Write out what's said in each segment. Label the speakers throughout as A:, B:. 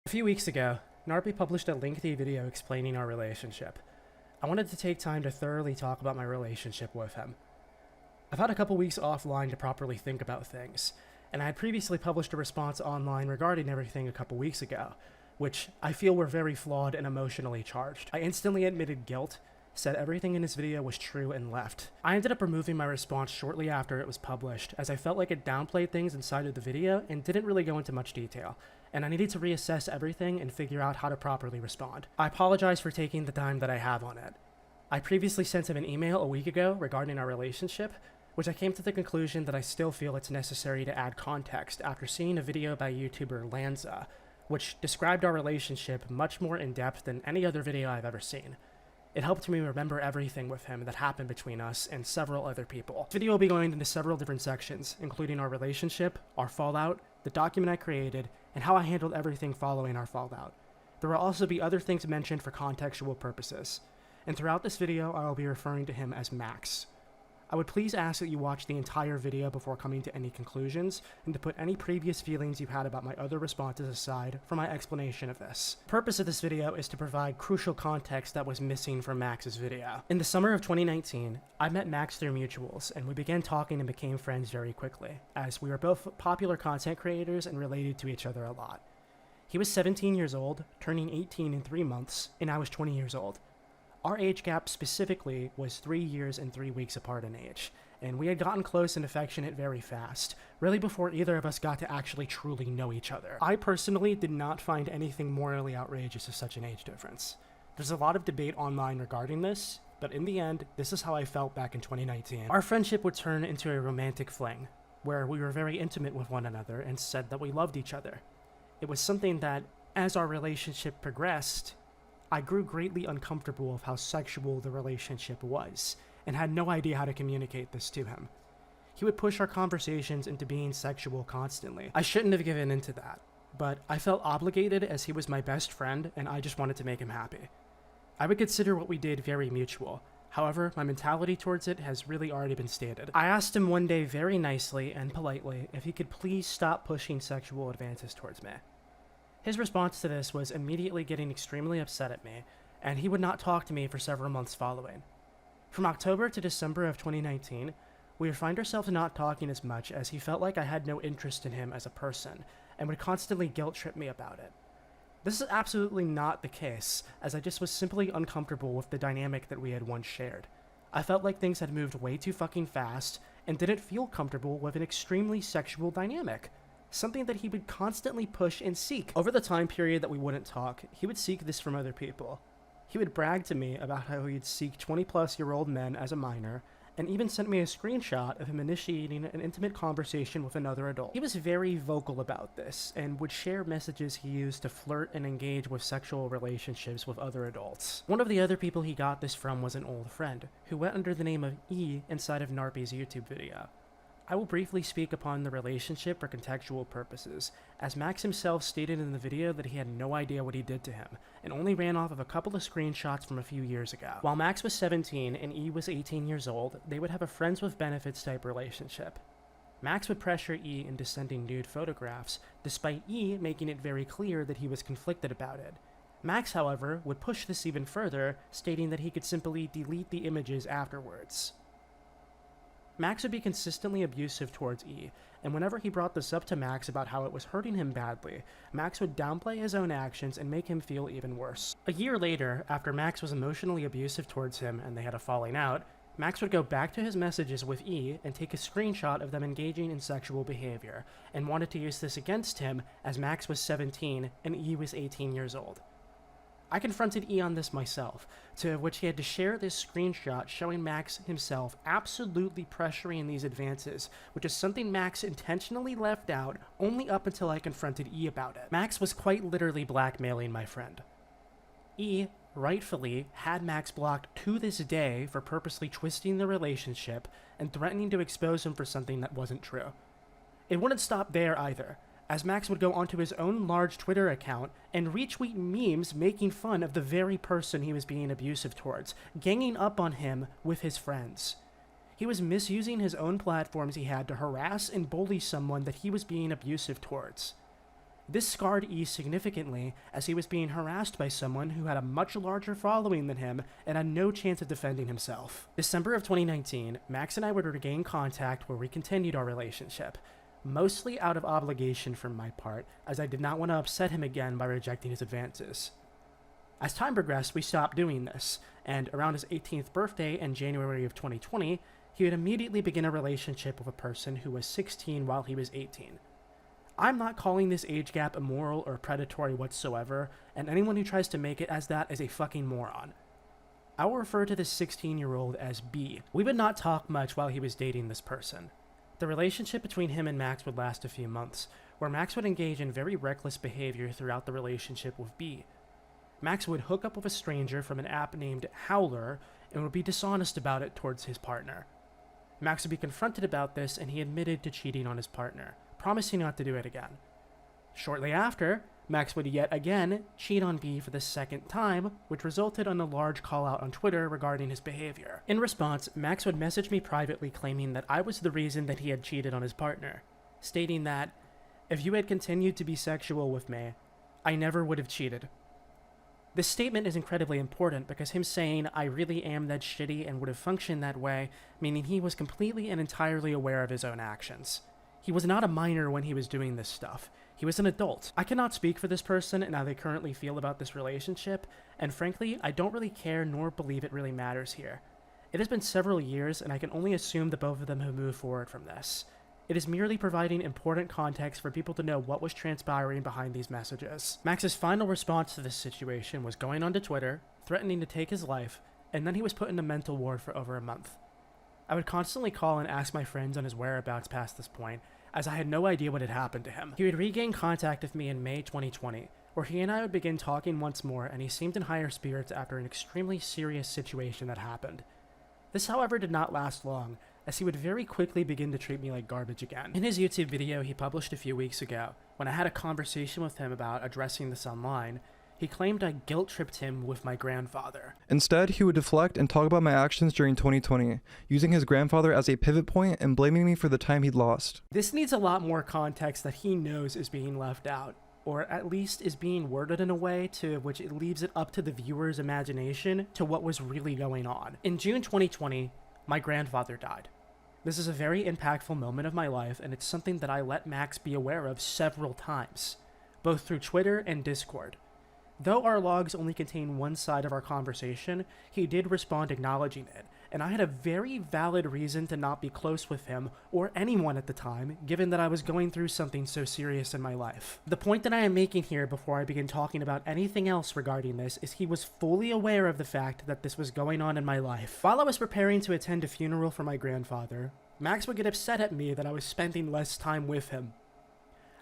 A: A few weeks ago, Narpi published a lengthy video explaining our relationship. I wanted to take time to thoroughly talk about my relationship with him. I've had a couple weeks offline to properly think about things, and I had previously published a response online regarding everything a couple weeks ago, which I feel were very flawed and emotionally charged. I instantly admitted guilt, said everything in his video was true, and left. I ended up removing my response shortly after it was published, as I felt like it downplayed things inside of the video and didn't really go into much detail, and I needed to reassess everything and figure out how to properly respond. I apologize for taking the time that I have on it. I previously sent him an email a week ago regarding our relationship, which I came to the conclusion that I still feel it's necessary to add context after seeing a video by YouTuber Lanza, which described our relationship much more in depth than any other video I've ever seen. It helped me remember everything with him that happened between us and several other people. This video will be going into several different sections, including our relationship, our fallout, the document I created, and how I handled everything following our fallout. There will also be other things mentioned for contextual purposes, and throughout this video I will be referring to him as Max. I would please ask that you watch the entire video before coming to any conclusions, and to put any previous feelings you had about my other responses aside for my explanation of this. The purpose of this video is to provide crucial context that was missing from Max's video. In the summer of 2019, I met Max through mutuals, and we began talking and became friends very quickly, as we were both popular content creators and related to each other a lot. He was 17 years old, turning 18 in 3 months, and I was 20 years old. Our age gap specifically was 3 years and 3 weeks apart in age, and we had gotten close and affectionate very fast, really before either of us got to actually truly know each other. I personally did not find anything morally outrageous of such an age difference. There's a lot of debate online regarding this, but in the end, this is how I felt back in 2019. Our friendship would turn into a romantic fling, where we were very intimate with one another and said that we loved each other. It was something that, as our relationship progressed, I grew greatly uncomfortable with how sexual the relationship was, and had no idea how to communicate this to him. He would push our conversations into being sexual constantly. I shouldn't have given into that, but I felt obligated as he was my best friend and I just wanted to make him happy. I would consider what we did very mutual. However, my mentality towards it has really already been stated. I asked him one day very nicely and politely if he could please stop pushing sexual advances towards me. His response to this was immediately getting extremely upset at me, and he would not talk to me for several months following. From October to December of 2019, we would find ourselves not talking as much as he felt like I had no interest in him as a person, and would constantly guilt-trip me about it. This is absolutely not the case, as I just was simply uncomfortable with the dynamic that we had once shared. I felt like things had moved way too fucking fast, and didn't feel comfortable with an extremely sexual dynamic. Something that he would constantly push and seek. Over the time period that we wouldn't talk, he would seek this from other people. He would brag to me about how he'd seek 20-plus-year-old men as a minor, and even sent me a screenshot of him initiating an intimate conversation with another adult. He was very vocal about this, and would share messages he used to flirt and engage with sexual relationships with other adults. One of the other people he got this from was an old friend, who went under the name of E inside of Narpi's YouTube video. I will briefly speak upon the relationship for contextual purposes, as Max himself stated in the video that he had no idea what he did to him, and only ran off of a couple of screenshots from a few years ago. While Max was 17 and E was 18 years old, they would have a friends with benefits type relationship. Max would pressure E into sending nude photographs, despite E making it very clear that he was conflicted about it. Max, however, would push this even further, stating that he could simply delete the images afterwards. Max would be consistently abusive towards E, and whenever he brought this up to Max about how it was hurting him badly, Max would downplay his own actions and make him feel even worse. A year later, after Max was emotionally abusive towards him and they had a falling out, Max would go back to his messages with E and take a screenshot of them engaging in sexual behavior, and wanted to use this against him as Max was 17 and E was 18 years old. I confronted E on this myself, to which he had to share this screenshot showing Max himself absolutely pressuring these advances, which is something Max intentionally left out only up until I confronted E about it. Max was quite literally blackmailing my friend. E, rightfully, had Max blocked to this day for purposely twisting the relationship and threatening to expose him for something that wasn't true. It wouldn't stop there either, as Max would go onto his own large Twitter account and retweet memes making fun of the very person he was being abusive towards, ganging up on him with his friends. He was misusing his own platforms he had to harass and bully someone that he was being abusive towards. This scarred E significantly as he was being harassed by someone who had a much larger following than him and had no chance of defending himself. December of 2019, Max and I would regain contact where we continued our relationship, mostly out of obligation from my part, as I did not want to upset him again by rejecting his advances. As time progressed, we stopped doing this, and around his 18th birthday in January of 2020, he would immediately begin a relationship with a person who was 16 while he was 18. I'm not calling this age gap immoral or predatory whatsoever, and anyone who tries to make it as that is a fucking moron. I will refer to this 16-year-old as B. We would not talk much while he was dating this person. The relationship between him and Max would last a few months, where Max would engage in very reckless behavior throughout the relationship with B. Max would hook up with a stranger from an app named Howler and would be dishonest about it towards his partner. Max would be confronted about this, and he admitted to cheating on his partner, promising not to do it again. Shortly after, Max would yet again cheat on B for the second time, which resulted in a large call-out on Twitter regarding his behavior. In response, Max would message me privately claiming that I was the reason that he had cheated on his partner, stating that, "If you had continued to be sexual with me, I never would have cheated." This statement is incredibly important because him saying, "I really am that shitty and would have functioned that way," meaning he was completely and entirely aware of his own actions. He was not a minor when he was doing this stuff. He was an adult. I cannot speak for this person and how they currently feel about this relationship, and frankly, I don't really care nor believe it really matters here. It has been several years, and I can only assume that both of them have moved forward from this. It is merely providing important context for people to know what was transpiring behind these messages. Max's final response to this situation was going onto Twitter, threatening to take his life, and then he was put in a mental ward for over a month. I would constantly call and ask my friends on his whereabouts past this point, as I had no idea what had happened to him. He would regain contact with me in May 2020, where he and I would begin talking once more, and he seemed in higher spirits after an extremely serious situation that happened. This, however, did not last long, as he would very quickly begin to treat me like garbage again. In his YouTube video he published a few weeks ago, when I had a conversation with him about addressing this online, he claimed I guilt-tripped him with my grandfather.
B: Instead, he would deflect and talk about my actions during 2020, using his grandfather as a pivot point and blaming me for the time he'd lost.
A: This needs a lot more context that he knows is being left out, or at least is being worded in a way to which it leaves it up to the viewer's imagination to what was really going on. In June 2020, my grandfather died. This is a very impactful moment of my life, and it's something that I let Max be aware of several times, both through Twitter and Discord. Though our logs only contain one side of our conversation, he did respond acknowledging it, and I had a very valid reason to not be close with him or anyone at the time, given that I was going through something so serious in my life. The point that I am making here before I begin talking about anything else regarding this is he was fully aware of the fact that this was going on in my life. While I was preparing to attend a funeral for my grandfather, Max would get upset at me that I was spending less time with him.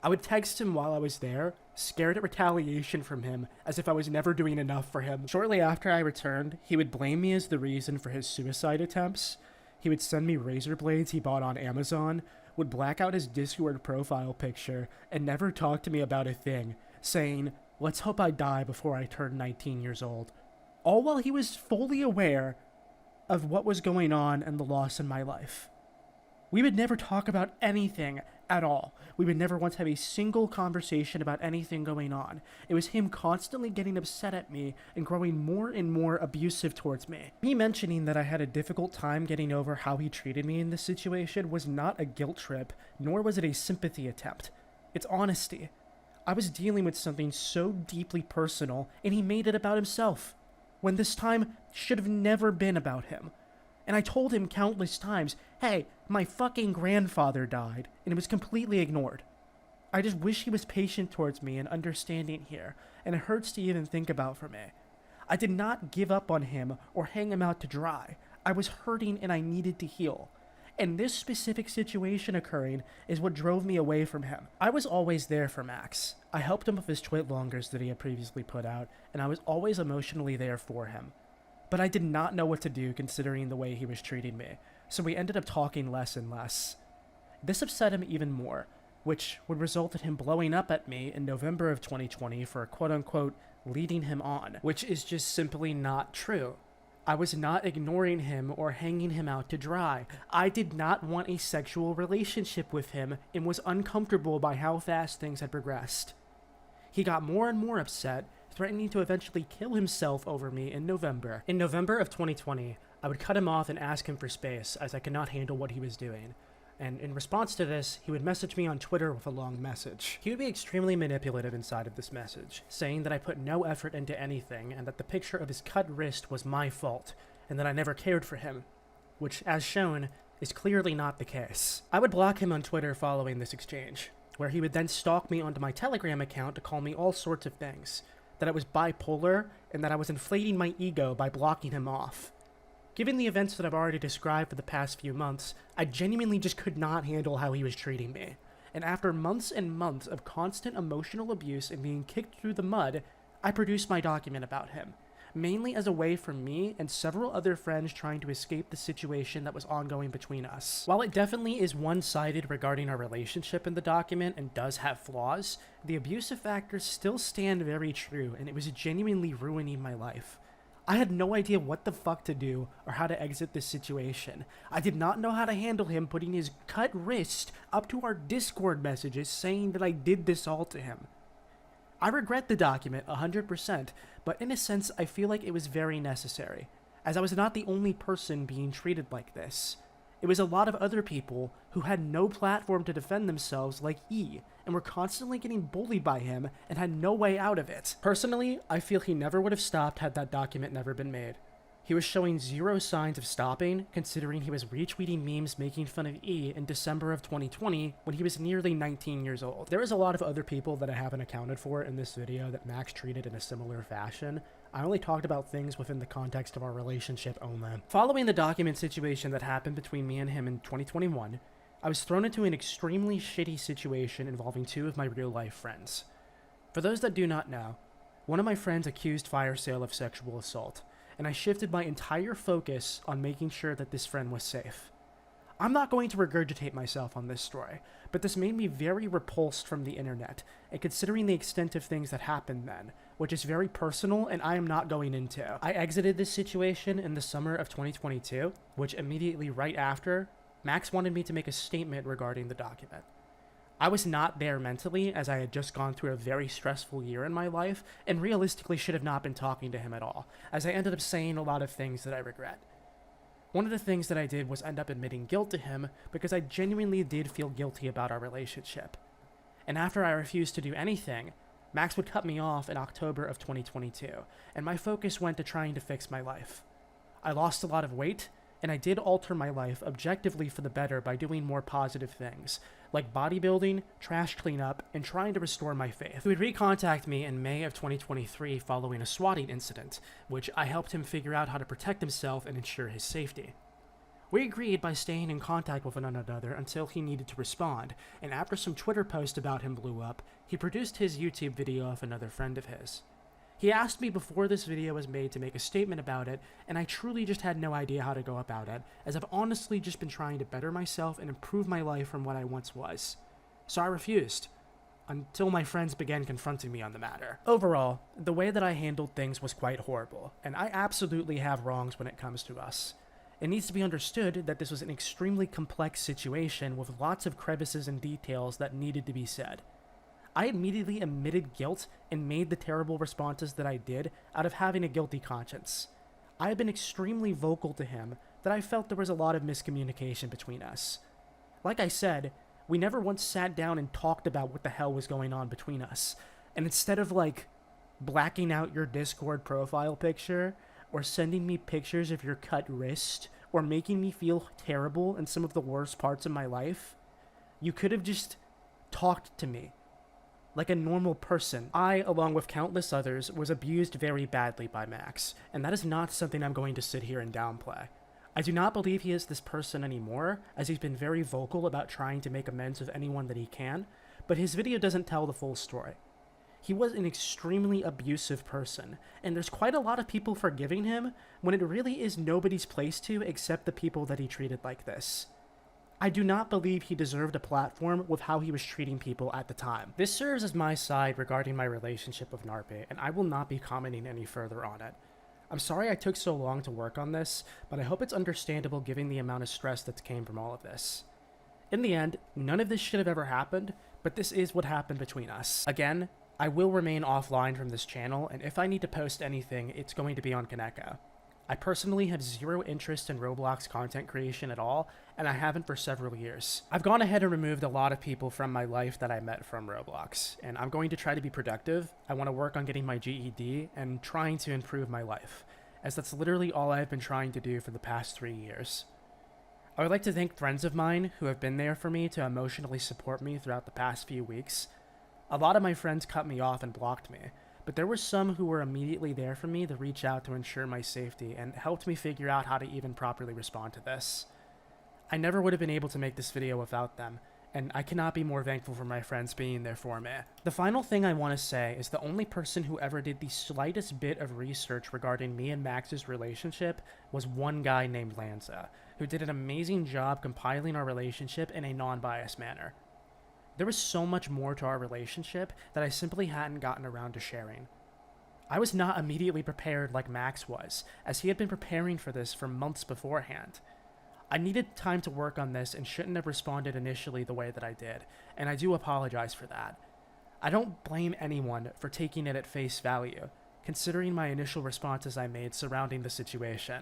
A: I would text him while I was there, scared at retaliation from him, as if I was never doing enough for him. Shortly after I returned, he would blame me as the reason for his suicide attempts. He would send me razor blades he bought on Amazon, would black out his Discord profile picture, and never talk to me about a thing, saying, "Let's hope I die before I turn 19 years old." All while he was fully aware of what was going on and the loss in my life. We would never talk about anything at all. We would never once have a single conversation about anything going on. It was him constantly getting upset at me and growing more and more abusive towards me. Me mentioning that I had a difficult time getting over how he treated me in this situation was not a guilt trip, nor was it a sympathy attempt. It's honesty. I was dealing with something so deeply personal, and he made it about himself, when this time should have never been about him. And I told him countless times, "Hey, my fucking grandfather died," and it was completely ignored. I just wish he was patient towards me and understanding here, and it hurts to even think about for me. I did not give up on him or hang him out to dry. I was hurting and I needed to heal. And this specific situation occurring is what drove me away from him. I was always there for Max. I helped him with his twit longers that he had previously put out, and I was always emotionally there for him. But I did not know what to do considering the way he was treating me, so we ended up talking less and less. This upset him even more, which would result in him blowing up at me in November of 2020 for quote-unquote leading him on, which is just simply not true. I was not ignoring him or hanging him out to dry. I did not want a sexual relationship with him and was uncomfortable by how fast things had progressed. He got more and more upset, threatening to eventually kill himself over me in November. In November of 2020, I would cut him off and ask him for space, as I could not handle what he was doing. And in response to this, he would message me on Twitter with a long message. He would be extremely manipulative inside of this message, saying that I put no effort into anything and that the picture of his cut wrist was my fault, and that I never cared for him, which, as shown, is clearly not the case. I would block him on Twitter following this exchange, where he would then stalk me onto my Telegram account to call me all sorts of things, that I was bipolar, and that I was inflating my ego by blocking him off. Given the events that I've already described for the past few months, I genuinely just could not handle how he was treating me. And after months and months of constant emotional abuse and being kicked through the mud, I produced my document about him, mainly as a way for me and several other friends trying to escape the situation that was ongoing between us. While it definitely is one-sided regarding our relationship in the document and does have flaws, the abusive factors still stand very true, and it was genuinely ruining my life. I had no idea what the fuck to do or how to exit this situation. I did not know how to handle him putting his cut wrist up to our Discord messages saying that I did this all to him. I regret the document 100%, but in a sense I feel like it was very necessary, as I was not the only person being treated like this. It was a lot of other people who had no platform to defend themselves like E, and were constantly getting bullied by him and had no way out of it. Personally, I feel he never would have stopped had that document never been made. He was showing zero signs of stopping, considering he was retweeting memes making fun of E in December of 2020 when he was nearly 19 years old. There is a lot of other people that I haven't accounted for in this video that Max treated in a similar fashion. I only talked about things within the context of our relationship only. Following the document situation that happened between me and him in 2021, I was thrown into an extremely shitty situation involving two of my real-life friends. For those that do not know, one of my friends accused Fire Sale of sexual assault, and I shifted my entire focus on making sure that this friend was safe. I'm not going to regurgitate myself on this story, but this made me very repulsed from the internet, and considering the extent of things that happened then, which is very personal and I am not going into. I exited this situation in the summer of 2022, which immediately right after, Max wanted me to make a statement regarding the document. I was not there mentally, as I had just gone through a very stressful year in my life, and realistically should have not been talking to him at all, as I ended up saying a lot of things that I regret. One of the things that I did was end up admitting guilt to him, because I genuinely did feel guilty about our relationship. And after I refused to do anything, Max would cut me off in October of 2022, and my focus went to trying to fix my life. I lost a lot of weight, and I did alter my life objectively for the better by doing more positive things, like bodybuilding, trash cleanup, and trying to restore my faith. He would recontact me in May of 2023 following a swatting incident, which I helped him figure out how to protect himself and ensure his safety. We agreed by staying in contact with one another until he needed to respond, and after some Twitter posts about him blew up, he produced his YouTube video of another friend of his. He asked me before this video was made to make a statement about it, and I truly just had no idea how to go about it, as I've honestly just been trying to better myself and improve my life from what I once was. So I refused, until my friends began confronting me on the matter. Overall, the way that I handled things was quite horrible, and I absolutely have wrongs when it comes to us. It needs to be understood that this was an extremely complex situation with lots of crevices and details that needed to be said. I immediately admitted guilt and made the terrible responses that I did out of having a guilty conscience. I have been extremely vocal to him that I felt there was a lot of miscommunication between us. Like I said, we never once sat down and talked about what the hell was going on between us, and instead of blacking out your Discord profile picture, or sending me pictures of your cut wrist, or making me feel terrible in some of the worst parts of my life, you could have just talked to me like a normal person. I, along with countless others, was abused very badly by Max, and that is not something I'm going to sit here and downplay. I do not believe he is this person anymore, as he's been very vocal about trying to make amends with anyone that he can, but his video doesn't tell the full story. He was an extremely abusive person, and there's quite a lot of people forgiving him when it really is nobody's place to except the people that he treated like this. I do not believe he deserved a platform with how he was treating people at the time. This serves as my side regarding my relationship with Narpe, and I will not be commenting any further on it. I'm sorry I took so long to work on this, but I hope it's understandable given the amount of stress that came from all of this. In the end, none of this should have ever happened, but this is what happened between us. Again, I will remain offline from this channel, and if I need to post anything, it's going to be on Koneko. I personally have zero interest in Roblox content creation at all, and I haven't for several years. I've gone ahead and removed a lot of people from my life that I met from Roblox, and I'm going to try to be productive. I want to work on getting my GED and trying to improve my life, as that's literally all I've been trying to do for the past 3 years. I would like to thank friends of mine who have been there for me to emotionally support me throughout the past few weeks. A lot of my friends cut me off and blocked me, but there were some who were immediately there for me to reach out to ensure my safety and helped me figure out how to even properly respond to this. I never would have been able to make this video without them, and I cannot be more thankful for my friends being there for me. The final thing I want to say is the only person who ever did the slightest bit of research regarding me and Max's relationship was one guy named Lanza, who did an amazing job compiling our relationship in a non-biased manner. There was so much more to our relationship that I simply hadn't gotten around to sharing. I was not immediately prepared like Max was, as he had been preparing for this for months beforehand. I needed time to work on this and shouldn't have responded initially the way that I did, and I do apologize for that. I don't blame anyone for taking it at face value, considering my initial responses I made surrounding the situation.